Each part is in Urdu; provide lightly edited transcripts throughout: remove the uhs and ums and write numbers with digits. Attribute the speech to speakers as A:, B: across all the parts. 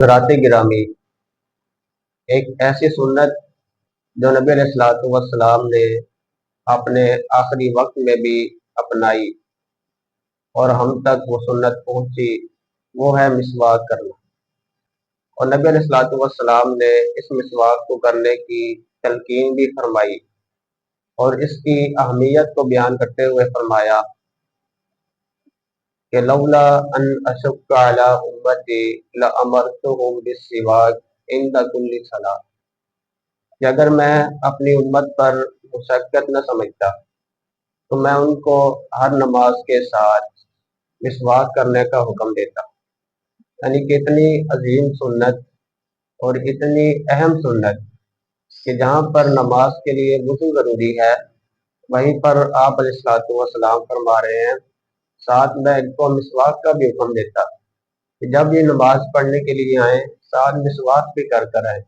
A: ذرات گرامی، ایک ایسی سنت جو نبی علیہ الصلوۃ والسلام نے اپنے آخری وقت میں بھی اپنائی اور ہم تک وہ سنت پہنچی، وہ ہے مسواک کرنا۔ اور نبی علیہ الصلوۃ والسلام نے اس مسواک کو کرنے کی تلقین بھی فرمائی اور اس کی اہمیت کو بیان کرتے ہوئے فرمایا کہ لولا ان اشق علی امتی لامرتهم بالسواک عند کل صلاۃ، کہ اگر میں اپنی امت پر مشقت نہ سمجھتا تو میں ان کو ہر نماز کے ساتھ مسواک کرنے کا حکم دیتا۔ یعنی کہ اتنی عظیم سنت اور اتنی اہم سنت کہ جہاں پر نماز کے لیے وضو ضروری ہے، وہیں پر آپ علیہ الصلوۃ والسلام فرما رہے ہیں ساتھ میں ان کو مسواک کا بھی حکم دیتا کہ جب یہ نماز پڑھنے کے لیے آئیں ساتھ مسواک بھی کر کر آئیں۔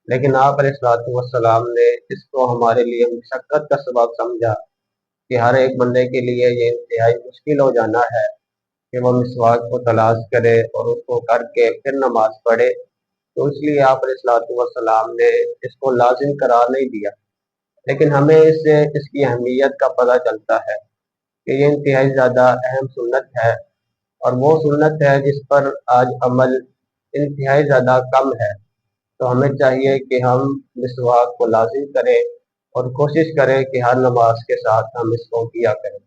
A: لیکن آپ علیہ الصلوۃ والسلام نے اس کو ہمارے لیے مشقت کا سبب سمجھا کہ ہر ایک بندے کے لیے یہ انتہائی مشکل ہو جانا ہے کہ وہ مسواک کو تلاش کرے اور اس کو کر کے پھر نماز پڑھے، تو اس لیے آپ علیہ الصلوۃ والسلام نے اس کو لازم قرار نہیں دیا۔ لیکن ہمیں اس سے اس کی اہمیت کا پتہ چلتا ہے کہ یہ انتہائی زیادہ اہم سنت ہے، اور وہ سنت ہے جس پر آج عمل انتہائی زیادہ کم ہے۔ تو ہمیں چاہیے کہ ہم مسواک کو لازم کریں اور کوشش کریں کہ ہر نماز کے ساتھ ہم اس کو کیا کریں۔